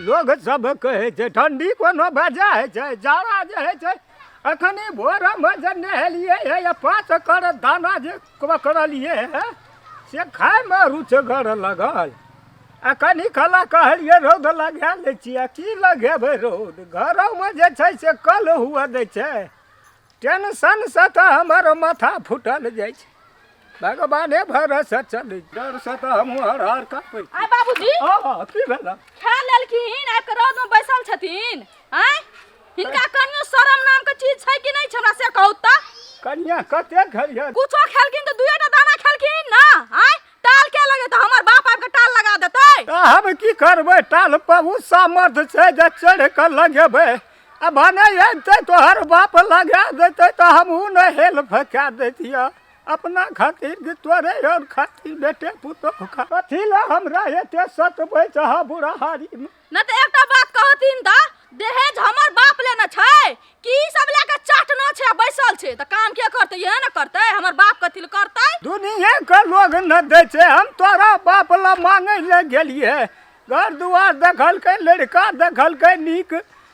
लोग सब कहे छे ठंडी कोनो वजह है छे, जाड़ा जे है छे अखनी भोर में जे नहलिए है या 5 कर दाना जे पकड़लिए है से खाए में रुचगर लगल। अखनी खला कहलिए रौद लगा ले छियै, की लगेबै रौद, घरों में जे छै से कल हुआ दै छै, टेंशन से तो हमर माथा फूटल जाइ छै, भगवाने भरोसे चली, डर से तो हम हर कापै। आय बाबूजी की भेला खा लेलखिन, आइ के रौद में बैसल छथिन, आय हिनका कनियो शरम नाम के चीज छै कि नहीं छै, हमरा से कहू त। कन्या कते खलिए, कुछो खेलखिन त दुइटा दाना खेलखिन ना, आय टाल के लगे त हमर बाप आब के टाल लगा देतै। त हम की करबै, टाल पर उ सामर्थ छै जे चढ़ के लगेबै, अब भने एतै तोहर बाप लगा देतै त हमहू न हेल फका दैतियै अपना खातिर कि तोरे और खातिर बेटे पुतोह का, कथी ला हमरा एते सतबै छह बुढ़ारी में। न त एकटा बात कहथिन त, दहेज हमर बाप लेने छै कि सब लेके चाटना छै बैसल छै, त काम के करतै, ये न करतै, हमर बाप कथि ल करतै। दुनिया के लोग न दै छै, हम तोरा बाप ला मांगे ले गेलिए, घर दुआर देखलकै, लड़का देखलकै नीक,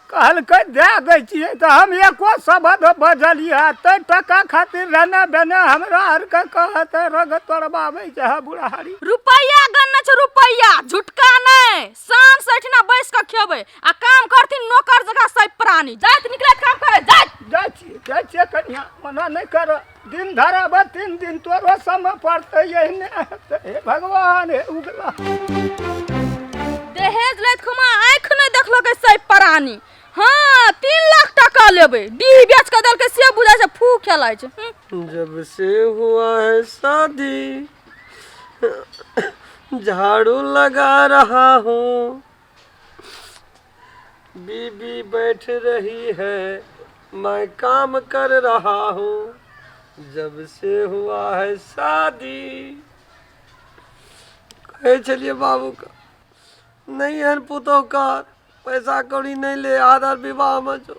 कहलकै दे दै छियै त हम एको शब्द बजलिए, तै टका खातिर रहने बेने हमरा आर के कहत रग तोड़बाबै छै बुढ़ारी। रुपैया गन्ना छै, रुपैया झुटका नहीं, शान से एठिना बैस के खेबै आ काम करथिन नौकर जगह सब प्राणी, जाइत निकलत काम करे, जाइ छियै कन्या, मना नहीं कर, दिन धराब 3 दिन तोरो समय पड़तै, एहने हे भगवान हे उगला। दहेज लैत खुमा आँख नहीं देखलकै सब प्राणी, हाँ 3 लाख टका लेबै, डी बेच के देलकै से बुझाय छै फू खेलाय छै। जब से हुआ है शादी झाड़ू लगा रहा हूँ, बीबी बैठ रही है मैं काम कर रहा हूँ, जब से हुआ है शादी। कहे चलिए बाबू का नहीं है पुतोह का, पैसा कौड़ी नहीं ले, आदर विवाह में जो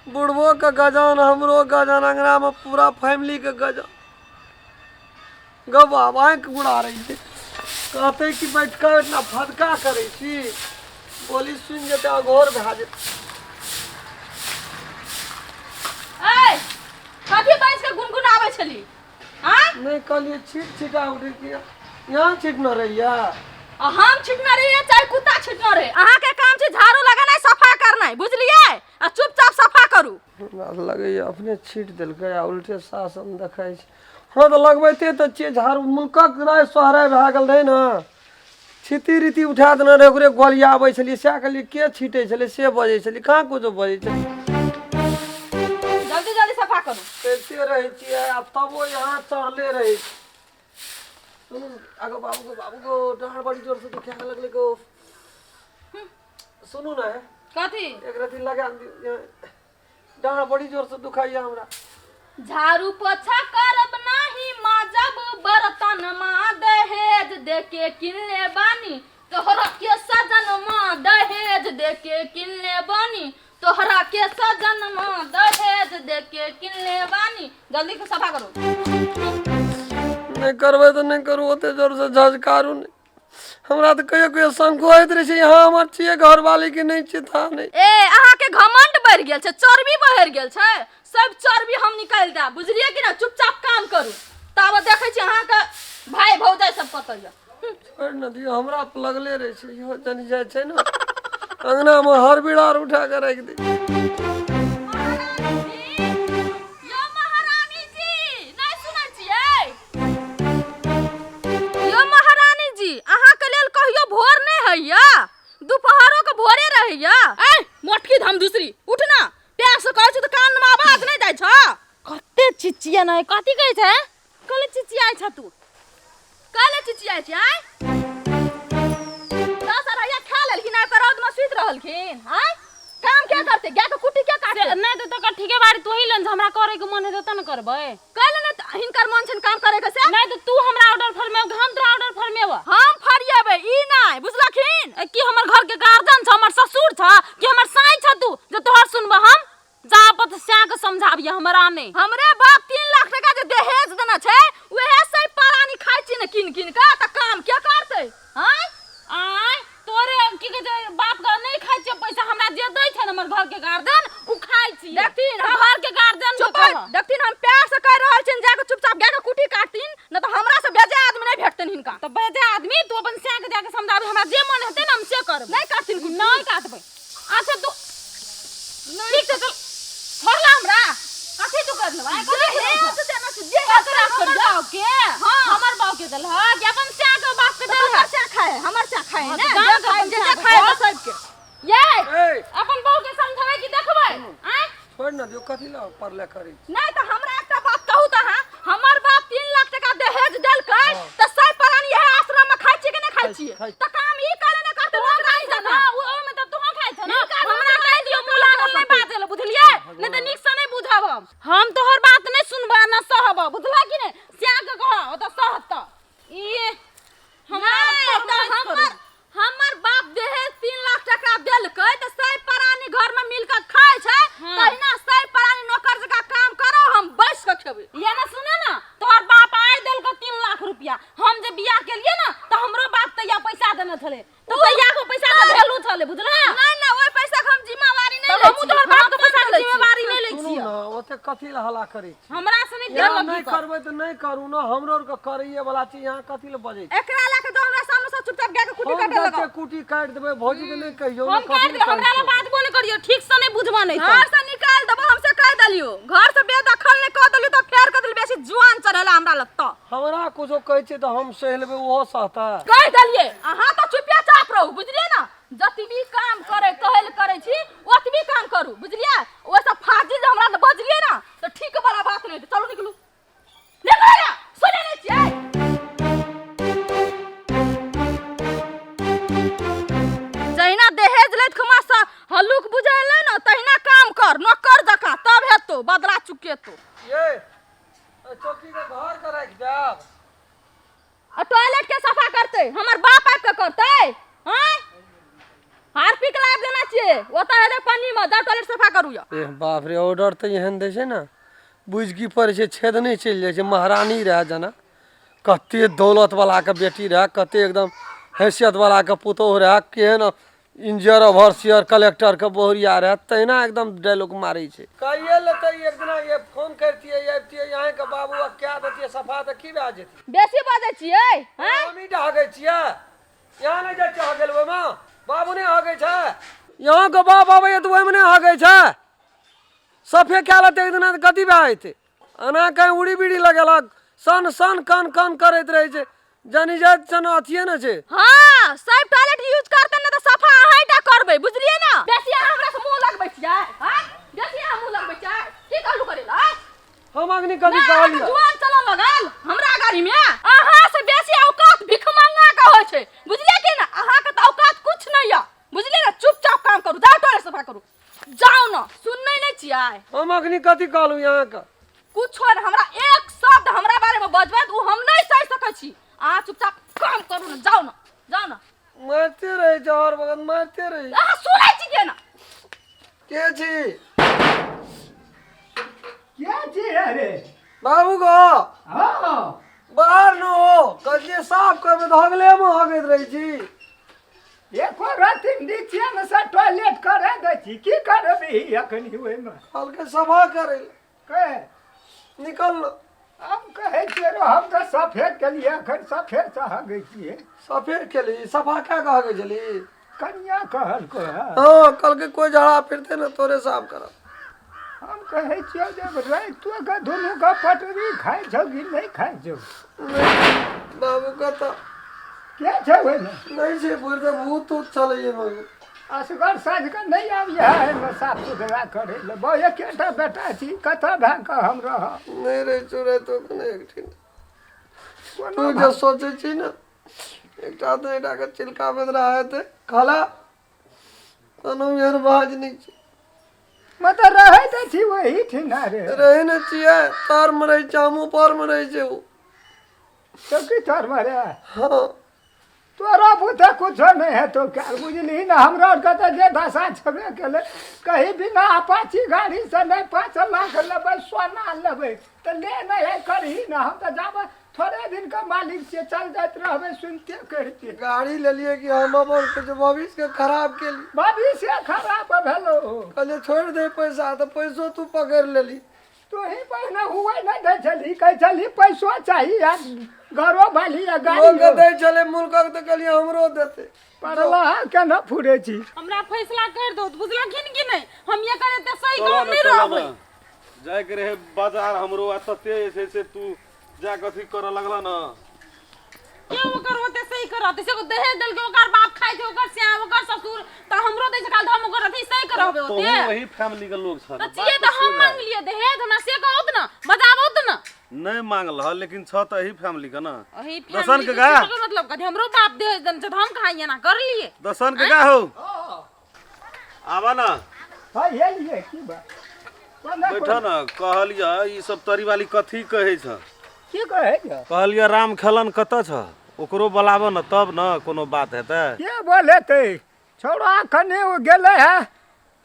बुढ़बो का गजान, हमरो गजान, अंगना में पूरा फैमिली के गजान। गब आँख उड़ा रही थी, कहते कि बैठ कर इतना फटका करे छी, बोली सुन जेते अघोर भए जेते। ए कथि बैस के गुनगुनाबै छली, हां नहीं कहलिए छिटा उठे कि यहाँ छिटना रहिया, हम छिटना रहिए चाहे कुत्ता छिटना रहे, अहाँ के काम छै झाड़ू लगाना सफा करना, बुझलिए, आ चुपचाप सफा करू। लगे अपने छीट देलकै आ उल्टे शासन देखाइ छै, हाँ तो लगबैते तो छियै झाड़ू, मुल्कक राय सोहराय भए गेल रहे ना, छिती रीति उठा देने रहे, ओकरे गोलिया आबै छलियै, सएह कहलियै के छीटै छलै से बजै छलियै, कहाँ कुछो बजै छलै। जल्दी जल्दी सफा करू। कैसे रहै छियै आ तबो यहाँ चढ़ले रहै छै। सुनू आगो बाबू को डाँड़ बड़ी जोर से दुखाए लगले को, सुनू ना कथि एक रति लगा दियो, डाँड़ बड़ी जोर से दुखाइया हमरा। झाड़ू पोछा करब नाही माजब बर्तन माँ, दहेज देके किनले बानी तोहरा के सजन माँ, दहेज देके किनले बानी तोहरा के सजन माँ, दहेज देके किनले बानी। जल्दी से सफा करो। नहीं करबै तो नहीं करू, ओते जोर से झजकारू नहीं, हमरा तो कहियो शंको होइत रहे छै, यहाँ हमर छियै घरवाली के नहीं छै था नहीं। ए अहाँ के घमंड बढ़ गेल छै, चर्बी बढ़ गेल छै, सब चर्बी हम निकाल देब, बुझलिए कि ना, चुपचाप काम करू, तब देखै छी अहाँ के भाई भौजाई सब कतय या। छोड़ न दियो, हमरा पर लगले रहे छै, इहो जन जाय छै ना, अंगना में हर बिड़ार उठा के रख दे। दोपहरों के भोरे रहैया, ए मोटकी धम दूसरी उठ ना, प्यार से कहै छी त कान में आवाज नहीं जाय छ, कते चिचिया नहीं, कथि कहै छै, कले चिचियाय छ तू, कले चिचियाय छ, आय 10 अरैया खा लेलखिन, आ रौद में सुत रहलखिन, आय काम क्या करते, गा के कुटी क्या काटे, नहीं तो तकर ठीके बारी तू ही लन, हमरा करे के मन है त न करबै, कहले न हिनकर मन छन काम करे के से, नहीं तो तू हमरा ऑर्डर फरमेव, हम तोरा ऑर्डर फरमेव, हम फरिएबै ई नहीं, बुझलखिन, कि हमर घर के गार्जियन छ, हमर ससुर छ, कि हमर साई छ तू जे तोहर सुनबा हम, जापत स्या के समझाबिए हमरा नहीं, हमरे बाप 3 लाख टका जे दहेज देना छै, उहे से पारानी खाइ छी न किन किन का, त काम क्या करते, हां आय तोरे की कहे बाप दे आदमी तू अपन से के जाके समझाबे हमरा जे मन हेते ना हम से करब नहीं काटिल नहीं काटबे अच्छा तू ठीक से चल छोड़ला हमरा कथि तू कर लेबा कथि तू देना से जे तोरा कर जाओ के हां हमर बाव के दल हां कि अपन से के बाप के दल हमर से खाए ना जे खाए सब के ये अपन बाव के समझावे कि देखबै आ छोड़ ना दियो कथि ला परले करी नहीं तो हमरा एकटा बात कहू त हां हमर बाप 3 लाख टका दहेज देलकै त सही परानी यह आश्रम में खाइ छी कि नहीं खाइ छी त काम ई करे न करते लोग नहीं जाना ओ में त तू खाइ छ ना हमरा कह दियो मुला नहीं बाजल बुझलिए नहीं त निक से नहीं बुझाब हम तोहर बात नहीं सुनबा न सहब बुझला कि नहीं स्या के कह ओ त सहत ई हमर बाप दहेज 3 लाख टका देलकै त सही परानी घर में मिलकर खाइ छै तहिना सही परानी नौकर जका काम करो हम बैस के खेबै ये ना सुने ना तोहर बाप आइ देलकै 3 लाख रुपया हम जे बियाह केलिए ना त हमरो बाप तैया पैसा देने छले तो तैया को पैसा के भेलू छले बुझला नहीं ना ओइ पैसा के हम जिम्मेवारी नहीं लै छी हम तोहर बाप के पैसा के जिम्मेवारी नहीं लै छी ना ओते कथि ला हला करै छी हमरा से नहीं देल नहीं करबै त नहीं करू ना हमरो के करैये वाला छी यहां कथि ला बजै एकरा ला के तो हमरा सामने से चुपचाप गा के कुटी काटे लगा कुटी काट देबै भौजी के नहीं कहियो हम काट दे हमरा ला बात बोल करियो ठीक से नहीं बुझबा नहीं घर से निकाल देबो हमसे कह दलियो घर से बेदखल नहीं कह दलियो तो फेर कह दल बेसी जुआन चढ़ेला हमरा लग त हमरा कुछो कहै छै त हम सह लेबै ओहो सहता कह दलिए अहां तो चुपिया चाप रहू बुझलिए ना जतबी काम करे कहल करे छी ओतबी काम करू बुझलिए ओसा फाजी जे हमरा बजलिए ना तो ठीक वाला बात नहीं चलो निकलू निकल सुने नहीं छिए जहिना दहेज लैत खमासा हल्लुक बुझाइले ना तहिना काम कर नौकर जका तब हेतो बदला चुके तो ये चौकी के घर के राख जाब आ टॉयलेट के सफा करते हमर बाप आके करते हैं हार्पिक लाग देना चाहिए ओता हेले पानी में जा टॉयलेट सफा करू या ए बाप रे ऑर्डर त एहन दै छै ना बुझ की पर छै छेद नहीं चल जाय छै महारानी रह जना कते दौलत वाला के बेटी रह कते एकदम हैसियत वाला के पुतोह रह केहन इंजीनियर ओवरसियर कलेक्टर के बोहरिया रह तहिना एकदम डायलॉग मारै छै कहिए लेते एक दिना ये फोन करतिए आबतिए यहां के बाबू क्या देतिए सफा त की भए जेतै बेसी बाजै छियै हैं हम ही ढागै छियै यहां नहीं जाय चाह गेल ओमा बाबू ने हागै छै यहां के बाप आबै त ओइ में नहीं हागै छै सफे क्या लेते एक दिना कथी भए जेतै अना कहीं उड़ी बीड़ी लगेलक सन सन कन कन करैत रहै छै जानी जात सन अथिए न छै हां सब टॉयलेट यूज करते न त सफा अहाइटा करबै बुझलिए ना बेसी हमरा से मुंह लगबै छियै हैं बेसी मुंह लगबै छियै की कहलु करेला हम अग्नि कथी कहलियै जुआन चलो लगल हमरा गाड़ी में अहां से बेसी औकात भिख मांगा का होय छै बुझलिए कि ना अहां के त औकात कुछ नहीं है बुझलिए ना चुपचाप काम करू जाओ टॉयलेट सफा करू जाओ ना सुननै नहीं छियै हम अग्नि कथी कहलु यहां का कुछ हमरा एक शब्द हमरा बारे में बजबै त हम नहीं सह सकै छी आ चुपचाप काम करू ना जाओ ना मारते रहे जहर बगन मारते रहे आ सुनै छी के ना के छी क्या छी रे बाबू गो हां बाहर न हो कजे साफ करबे धगले में हगैत रही छी एको राति नीचे में से टॉयलेट करे दै छी की करबी अखनी ओइ में हल्के सफा करे के निकल न हम कहै छियै रो हम त सफेद के लिए अखन सफेद से हगै छियै सफेद के लिए सफा क्या कहगे जली कनिया कहल को हां कल के कोई झड़ा फिरते न तोरे साफ करब हम कहै छियै जब राति तो का दुनू का पटरी खाइ छौ कि नहीं खाइ छौ बाबू का तो के छौ ओइ में नहीं छै बुझते भूत उत चले ये मगो असगर साँझ के नहीं आबिए एहिमे साफ सुथरा करे ले बो एकेटा बेटा छी कतऽ भए कऽ हम रह नहीं रे चुरे तो कने एकठिन तू कोनो जो सोचे छी ना एकटा तो एटा के चिलका में रहा है ते खाला कोनो यार बाज नहीं छी मत रहै त छी वही ठिना रे रहे न छिए तार में रहे चामू पर में रहे छै वो चौकी तर मारे हां तोरा बुते कुछ नहीं है तो क्या बुझली ना हमरा के त जे दशा छबे केले कहीं बिना अपाची गाड़ी से नहीं 5 लाख लेबै सोना लेबै त ले नहीं है करही ना हम त जाबे थोड़े दिन का मालिक से चल जात रहबे सुनते करते गाड़ी ले लिए कि हम अपन कुछ भविष्य के खराब के लिए भविष्य खराब भेलो कहले छोड़ दे पैसा तो पैसो तू पकड़ लेली तो ही पहिने हुए नहीं दे चली कह चली पैसो चाहिए घरो वाली लोग गाड़ी दे चले मुल्क तो कहलिए हमरो देते पड़ला केना फुरे छी हमरा फैसला कर दो बुझला कि नहीं हम ये करे त सही काम नहीं रहबै जाय के रहे बाजार हमरो अतते से तू जा कथी कर लगला ना क्यों ओकर होते सही करते से को दहेज दल के ओकर बाप खाइ छै ओकर से ओकर ससुर त हमरो दै छै काल हम ओकर अथी सही करबे तो होते वही फैमिली के लोग छ त ये त हम मांग लिए दहेज हमरा से कहत ना बजाबत ना नहीं मांगल ह लेकिन छ त ही फैमिली का ना अही दसन के का गा मतलब कथी हमरो बाप दहेज दन छै हम खाइए ना कर लिए दसन के गा हो आवा ना हां ये लिए की बात बैठा ना कहलिया ई सब तरी वाली कथी कहे छ की कहे छ कहलिया राम खेलन कत छ ओकरो बुलाबो न तब न कोनो बात हेतै के बोले ते छोड़ा कने वो गेले है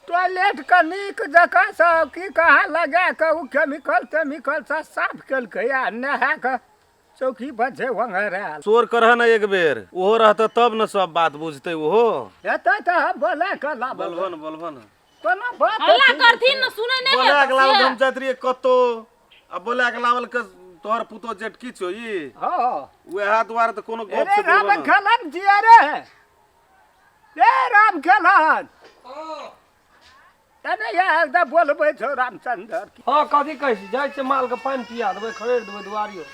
टॉयलेट कनिक जका सा की कहा लगा के उ केमिकल से साफ केलकै आ नहा के चौकी पर जे वंगरा चोर करह न एक बेर ओहो रहत तब न सब बात बुझतै ओहो एतै त बोले के ला बलवन कोनो बात हल्ला करथिन न सुनै नहीं बोला के लावल हम चातरी कतो अब बोला के लावल के तोहर पुतो जेट की छो ई हां वे हाथ द्वार त कोनो गप अरे से राम बोलबो खेलन जिया रे राम खेलन तने या एकदम बोलबै छौ रामचंद्र हाँ कथी कहै छी जाइ छै माल के पानी पिया देबै खड़ेर देबै दुआरियो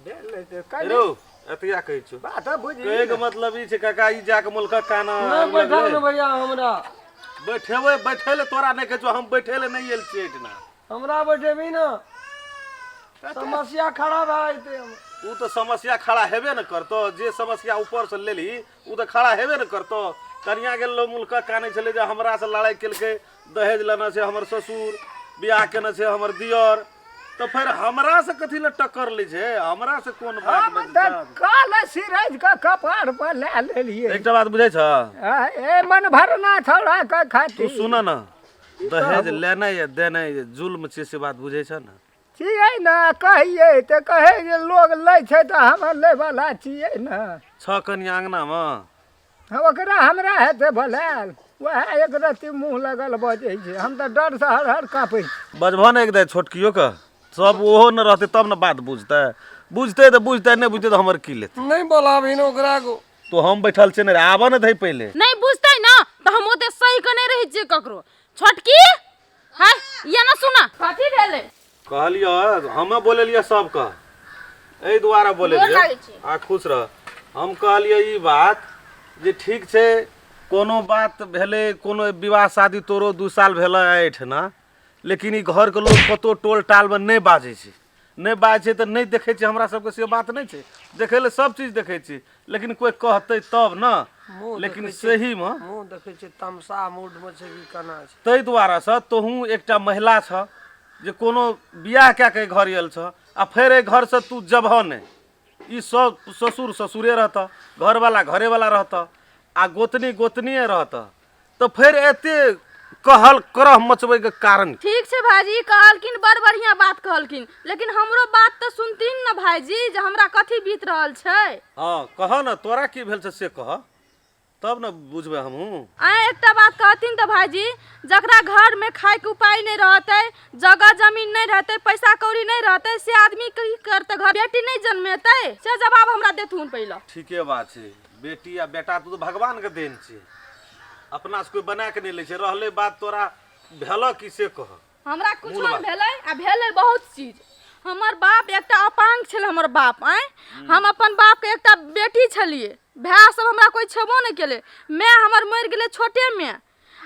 ले दे रो एतिया कहै छो बात बुझी कहे के मतलब ई छै काका ई जाके मुल्क काना नहीं बैठा न भैया हमरा बैठेले तोरा नहीं कहै छो हम बैठेले नहीं एल छियै इतना हमरा बैठेबी ना समस्या खड़ा भए जेतै उ तो समस्या खड़ा हेबे न करतो जे समस्या ऊपर से लेली उ तो खड़ा हेबे न करतो कनिया गेल लो मुल्क काने छले जे हमरा से लड़ाई केलके दहेज लेना से हमर ससुर बियाह केना से हमर दियर तो फिर हमरा से कथी ले टक्कर ले छै हमरा से कोन बात हम बजै त काल सिराज का कपार पर ले लेलिए एकटा बात बुझै छ ए मन भरना छोड़ा के तू खाती सुन न दहेज लेना या देना जुल्म छै से बात बुझै छ न छियै ना कहिए त कहे जे लोग लै छै त हम ले वाला छियै ना छ कनिया अंगना में हम ओकरा हमरा हेते भलाल वह एक रत्ती मुंह लगल बजै छै हम त डर से हर कांपै छी बजबो न एक दे छोटकियो का सब ओहो न रहते तब न बात बुझते तो बुझते नहीं बुझते तो हमर की लेते नहीं बोलाबी न ओकरा को तो हम बैठल छै न आबा न धै पहले नहीं बुझतै ना त हम ओते सही कने रहि जे ककरो छोटकी हाय या ना सुना कथी भेले कहलियो हमें बोले लिया सब का ए द्वारा बोले लिया आ खुश रह हम कहलियो ई बात जे ठीक छै कोनो बात भेले कोनो विवाह शादी तोरो 2 साल भेले ऐठ ना लेकिन ई घर के लोग कतो टोल टाल में नहीं बाजे छै नहीं बाजे छै त नहीं देखे छै हमरा सब के से बात नहीं छै देखे ले सब चीज देखे छै लेकिन कोई कहते तब ना लेकिन सही में मुंह देखै छै तमसा मूड में छै कि कना छै तै द्वारा से तोहू एकटा महिला छ जे कोनो बियाह क्या के घर आयल छ आ फिर ए घर से तू जबह ने ई सब ससुर ससुरे रहता घर वाला घरे वाला रहता आ गोतनी गोतनीए रहता तो फिर एते कहल करह मचबै के कारण ठीक छै भाजी कहलकिन बड़ बढ़िया बात कहलकिन लेकिन हमरो बात त सुनथिन न भाईजी जे हमरा कथी बीत रहल छै हां कह न तोरा की भेल छै से कह तब न बुझबे हमहू आ एकटा बात कहथिन त भाईजी जकरा घर में खाए के उपाय नहीं रहते जगह जमीन नहीं रहते पैसा कौड़ी नहीं रहते से आदमी की करते घर बेटी नहीं जन्मेते से जवाब हमरा देथुन पहले ठीके बात छै बेटी आ बेटा तू तो भगवान के देन छै अपना से कोई बना के नहीं ले छै रहले बात तोरा भेल की से कह हमरा कुछ भेलै आ भेलै बहुत चीज हमर बाप एकटा अपांग छल हमर बाप आए हम अपन बाप के एकटा बेटी छलिए भाई सब हमरा कोई छेबो नहीं केले मैं हमर मर गेले छोटे में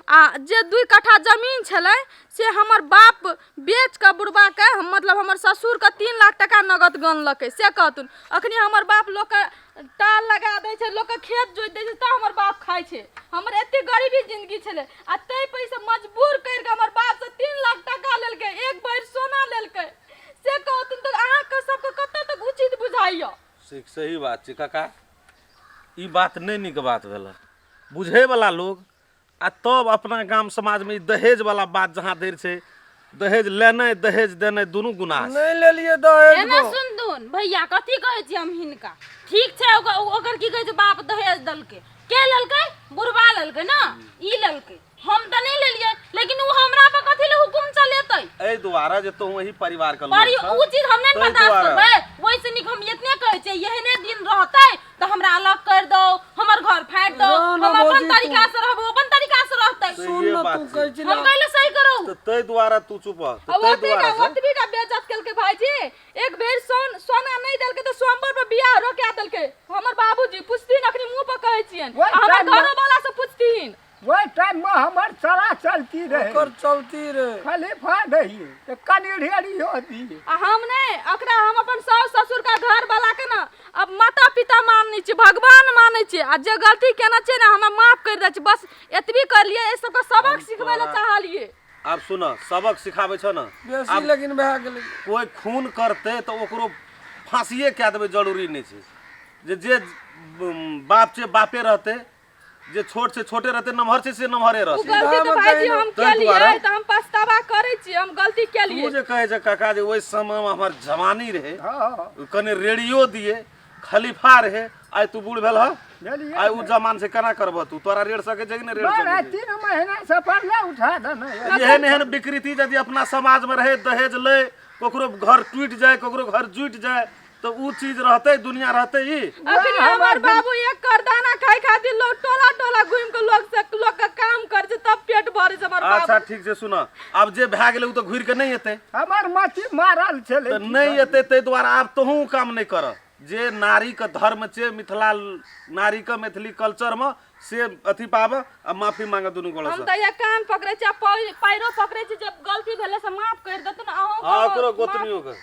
आ जे 2 कट्ठा जमीन छलै से हमर बाप बेच के बुढ़बा के मतलब हमर ससुर के 3 लाख टका नगद गनलकै से कहतुन अखनी हमर बाप लोग के टाल लगा दै छै लोग के खेत जोइत दै छै त हमर बाप खाइ छै हमर एते गरीबी जिंदगी छलै आ तै पैसा मजबूर कर के हमर बाप से 3 लाख टका लेलकै एक भर सोना लेलकै से कहतुन त अहाँ के सब के कत तक उचित बुझाइयो सही बात छै काका ई बात नहीं निक बात भेल बुझे वाला लोग आ तब अपना गांव समाज में दहेज वाला बात जहां देर छै दहेज लेने दहेज देने दोनों गुनाह छै नहीं लेलिए दहेज एना सुनदुन भैया कथी कहै छी हम हिनका ठीक छै ओकर की कहै छै बाप दहेज दलके के ललकै बुढ़वा ललकै ना ई ललकै हम त नहीं लेलिए लेकिन उ हमरा पे कथी ले हुकुम चलेतै ए द्वारा जे तो वही परिवार का पर लोग उ चीज हम नहीं बर्दाश्त करबै। वैसे निक हम इतने कहै छै यहने दिन रहतै त हमरा अलग कर दो, हमर घर फाड़ दो, हम अपन तरीका से रहबो, अपन तरीका से रहतै। सुन ना तू कहै छी हम कहले सही करो तो तै द्वारा तू चुप तो तै द्वारा से ओतबी का बेइज्जत केलके भाईजी। एक बेर सोना नहीं देलके तो सोमवार पे बियाह रोका देलके। हमर बाबूजी पुछथिन अखनी मुंह पर कहै छियन, हमर घरो वाला से पुछथिन। वही टाइम में हमार चला चलती रहे, ओकर चलती रहे, खलीफा रही तो कनी ढेरी होती। हम नहीं अकरा हम अपन सास ससुर का घर वाला के ना अब माता पिता माननी छी, भगवान मानै छी। आ जे गलती केना छै ना हम माफ कर दै छी, बस एतबी कर लिए। ए सब का सबक सिखबै ले चाहलिए। अब सुन सबक सिखाबे छ न बेसी लेकिन भए गेलै। कोई खून करते तो ओकरो फांसीए कए देबै जरूरी नहीं छै। जे बाप छै बापे रहते, जे छोट से छोटे रहते, नमहर से नमहरे उ रहते। गलती तो भाईजी हम केलिए त हम पछतावा करै छी, हम गलती केलिए। तू जे कहे छै काका जे ओइ समय में हमर जवानी रहे, हाँ कने रेडियो दिए, खलीफा रहे, आई तू बूढ़ भेल ह, भेलिए आई उ जमान से केना करब तू? तोरा रेड़ सके छै कि नहीं रेड़ बड़ा सके? 3 महीना से पहले उठा देना एहन एहन विकृति यदि अपना समाज में रहे, दहेज ले, ककरो घर टूट जाए, ककरो घर जुट जाए, तो उ चीज रहते, दुनिया रहते ही। अखनी हमर बाबू एक करदाना खाइ खातिर लोग टोला टोला घुम के लोग का काम कर छै तब पेट भरे छै हमर बाबू। अच्छा ठीक छै सुन, अब जे भए गेलै उ तो घुर के नहीं एते, हमार मची मारल छले तो नहीं एते, तै द्वारा आब तोहू काम नहीं कर। जे नारी का धर्म छै, मिथिला नारी का मैथिली कल्चर में से अथी पाब आ माफी मांगे दुनू गोड़ हम से। त या कान पकड़े छी, पैरो पकड़े छी, जब गलती भेले से माफ कर देतु ना। हां ओकरो गोतनियो के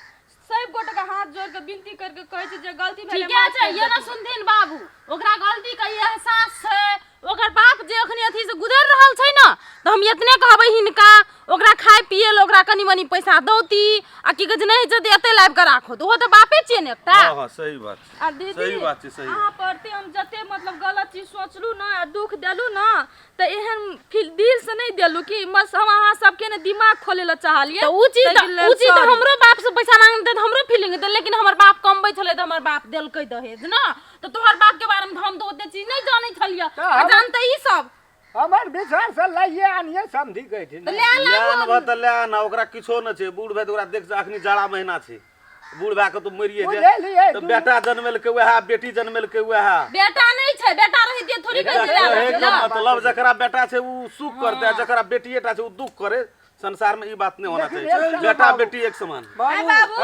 सब गोटे का हाथ जोड़ के विनती करके कहै छै जे गलती भेले ठीक छै, ये ना सुनथिन बाबू, ओकरा गलती के एहसास छै। ओकर बाप जे अखनी अथी से गुजर रहल छै ना, तो हम इतने कहबै हिनका ओकरा खाय पिए ल ओकरा कनी मनी पैसा दौती आ की कहै नहीं जदि एते लाइब के राखो तो वो तो बापे छिए ने एकटा। हां हां सही बात छै, आ दीदी सही बात छै, सही अहाँ परते हम जते मतलब गलत चीज सोचलू ना आ दुख देलू ना, त एहन दिल से नहीं देलू कि बस हम अहाँ सबके ने दिमाग खोले ला चाहलिए। तो उ चीज तो हमरो बाप से पैसा मांगते तो हमरो फीलिंग है, लेकिन हमर बाप कमबै छले तो हमर बाप देलकै दहेज ना। तो तोहर बाप के बारे में हम तो ओते चीज नहीं जानै छलिए, जानते ई सब हमार विचार से लाइए आनिए समझी गई थी ले लान भत लान ओकरा किछो न छै। बूढ़ भे ओकरा देख से अखनी जाड़ा महीना छै, बूढ़ भे के तो मरिए जे, तो बेटा जन्मेल के वह, बेटी जन्मेल के वह। बेटा नहीं छै, बेटा रही दे थोड़ी मतलब जकरा बेटा छै उ सुख करते, जकरा बेटीएटा छै उ दुख करे। संसार में ई बात नहीं होना चाहिए, बेटा बेटी एक समान। बाबू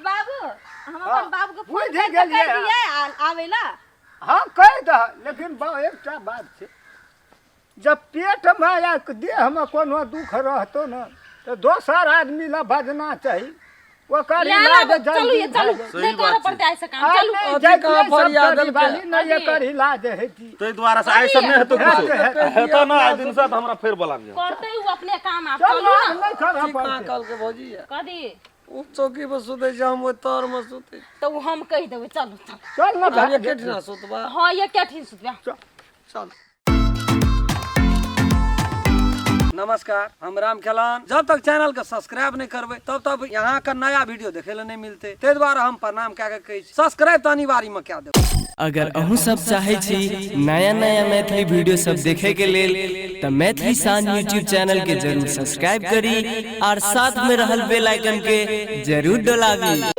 बाबू हम अपन बाबू के फोन कर दिए आवेला। हाँ कह द, लेकिन एकटा बात छै, जब पेट में या देह में कोनो दुख रहतो न तो दोसर आदमी ला बजना चाहिए। ओकर इलाज चलू ये चलू सही नहीं बात करे छै। पड़ते ऐसे काम चलू। नहीं एकर इलाज है जी। तै द्वारा से आइ सब नहीं हेतो कुछो हेतो ना। आइ दिन से हमरा फेर बोलाम जा करते उ अपने काम आप चल चलू ना। नहीं खरा कहाँ पड़ते कल के भौजी है कदी उ चौकी पर सुते छै, हम ओइ तर में सुते छी। तो हम कह देबे चलू चल। चल ना हम एके ठिना सुतबा। हां ये क्या ठीक सुतबा। चल नमस्कार, हम राम खेलान। जब तक चैनल के सब्सक्राइब नहीं करबे तब तक यहाँ का नया वीडियो देखे ला नहीं मिलते। ते द्वारा हम प्रणाम कह के कही सब्सक्राइब तो अनिवार्य में क्या देबो। अगर अहू सब चाहे छी नया नया मैथिली वीडियो सब देखे के लेल त मैथिली साँझ यूट्यूब चैनल के जरूर सब्सक्राइब करी और साथ में रहल बेल आइकन के जरूर दबावी।